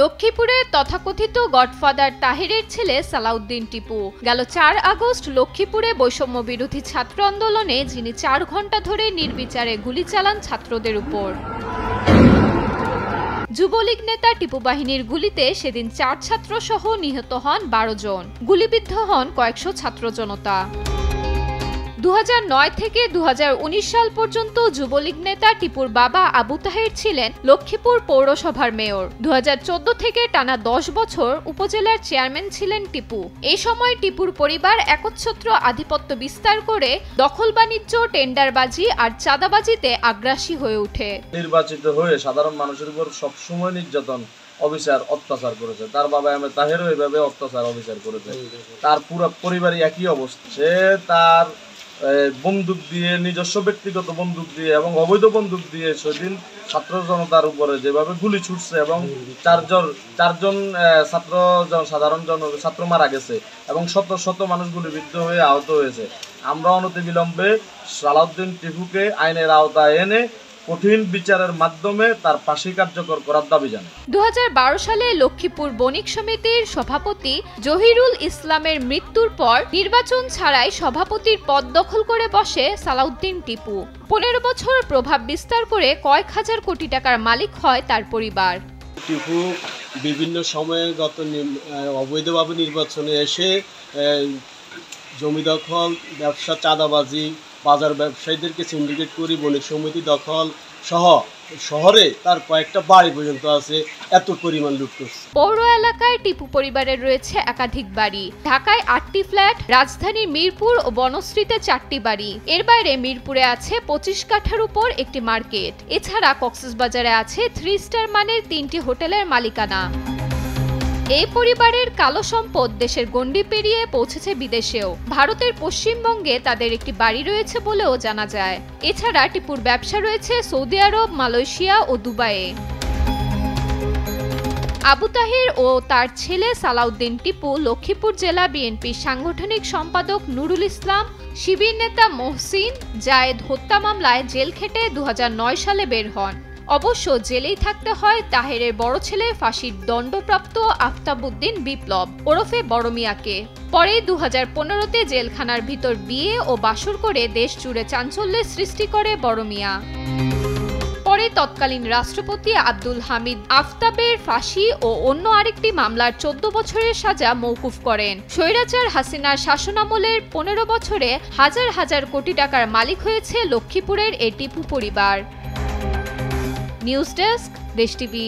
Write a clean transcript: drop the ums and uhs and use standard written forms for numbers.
লক্ষ্মীপুরের তথাকথিত গডফাদার তাহেরের ছেলে সালাউদ্দিন টিপু গেল ৪ আগস্ট লক্ষ্মীপুরে বৈষম্য বিরোধী ছাত্র আন্দোলনে যিনি ৪ ঘন্টা ধরে নির্বিচারে গুলি চালান ছাত্রদের উপর। যুবলীগ নেতা টিপু বাহিনীর গুলিতে সেদিন ৪ ছাত্র সহ নিহত হন ১২ জন, গুলিবিদ্ধ হন কয়েকশো ছাত্র জনতা। ২০০৯ থেকে ২০১৯ সাল পর্যন্ত যুবলীগ নেতা টিপুর বাবা আবু তাহের ছিলেন লক্ষ্মীপুর পৌরসভার মেয়র। ২০১৪ থেকে টানা ১০ বছর উপজেলার চেয়ারম্যান ছিলেন টিপু। এই সময় টিপুর পরিবার একচ্ছত্র আধিপত্য বিস্তার করে দখল বাণিজ্য, টেন্ডারবাজি আর চাঁদাবাজিতে আগ্রাসী হয়ে ওঠে। নির্বাচিত হয়ে সাধারণ মানুষের উপর সবসময় নির্যাতন, অবিচার, অত্যাচার করেছে। তার বাবা আহমেদ তাহেরও এইভাবে অত্যাচার, অবিচার করেছে। তার পুরো পরিবারই একই অবস্থা। সে তার বন্দুক দিয়ে, নিজস্ব ব্যক্তিগত বন্দুক দিয়ে এবং অবৈধ বন্দুক দিয়ে সেদিন ছাত্র জনতার উপরে যেভাবে গুলি ছুটছে এবং চারজন সাধারণ ছাত্র মারা গেছে এবং শত শত মানুষ গুলিবিদ্ধ হয়ে আহত হয়েছে। আমরা অনতিবিলম্বে সালাউদ্দিন টিপুকে আইনের আওতায় এনে কঠিন বিচারের মাধ্যমে তার ফাঁসি কার্যকর করার দাবি জানাই। ২০১২ সালে লক্ষ্মীপুর বণিক সমিতির সভাপতি জহিরুল ইসলামের মৃত্যুর পর নির্বাচন ছাড়াই সভাপতির পদ দখল করে বসে সালাউদ্দিন টিপু। ১৫ বছর প্রভাব বিস্তার করে কয়েক হাজার কোটি টাকার মালিক হয় তার পরিবার। টিপু বিভিন্ন সময়ে অবৈধভাবে নির্বাচনে এসে জমি দখল, ব্যবসা, চাঁদাবাজি, বাজার ব্যবসায়ীদেরকে সিন্ডিকেট করে বণিক সমিতি দখল সহ শহরে তার কয়েকটা বাড়ি পর্যন্ত আছে, এত পরিমাণ লুট করছে। পৌর এলাকায় টিপু পরিবারের রয়েছে একাধিক বাড়ি। ঢাকায় ৮টি ফ্ল্যাট, রাজধানীর মিরপুর ও বনশ্রীতে ৪টি বাড়ি। এর বাইরে মিরপুরে আছে ২৫ কাঠার উপর একটি মার্কেট। এছাড়া কক্সবাজারে আছে 3 স্টার মানের ৩টি হোটেলের মালিকানা। এই পরিবারের কালো সম্পদ দেশের গণ্ডি পেরিয়ে পৌঁছেছে বিদেশেও। ভারতের পশ্চিমবঙ্গে তাদের একটি বাড়ি রয়েছে বলেও জানা যায়। এছাড়া টিপুর ব্যবসা রয়েছে সৌদি আরব, মালয়েশিয়া ও দুবাইয়ে। আবু তাহের ও তার ছেলে সালাউদ্দিন টিপু লক্ষ্মীপুর জেলা বিএনপির সাংগঠনিক সম্পাদক নুরুল ইসলাম, শিবির নেতা মহসিন জায়েদ হত্যা মামলায় জেল খেটে ২০০৯ সালে বের হন। অবশ্য জেলেই থাকতে হয় তাহেরের বড় ছেলে ফাঁসির দণ্ডপ্রাপ্ত আফতাবউদ্দিন বিপ্লব ওরফে বড় মিয়াকে। পরে ২০১৫তে জেলখানার ভিতর বিয়ে ও বাসর করে দেশ জুড়ে চাঞ্চল্যের সৃষ্টি করে বড় মিয়া। পরে তৎকালীন রাষ্ট্রপতি আব্দুল হামিদ আফতাবের ফাঁসি ও অন্য আরেকটি মামলার ১৪ বছরের সাজা মওকুফ করেন। স্বৈরাচার হাসিনার শাসনামলের ১৫ বছরে হাজার হাজার কোটি টাকার মালিক হয়েছে লক্ষ্মীপুরের এই টিপু পরিবার। নিউজ ডেস্ক, দেশ টিভি।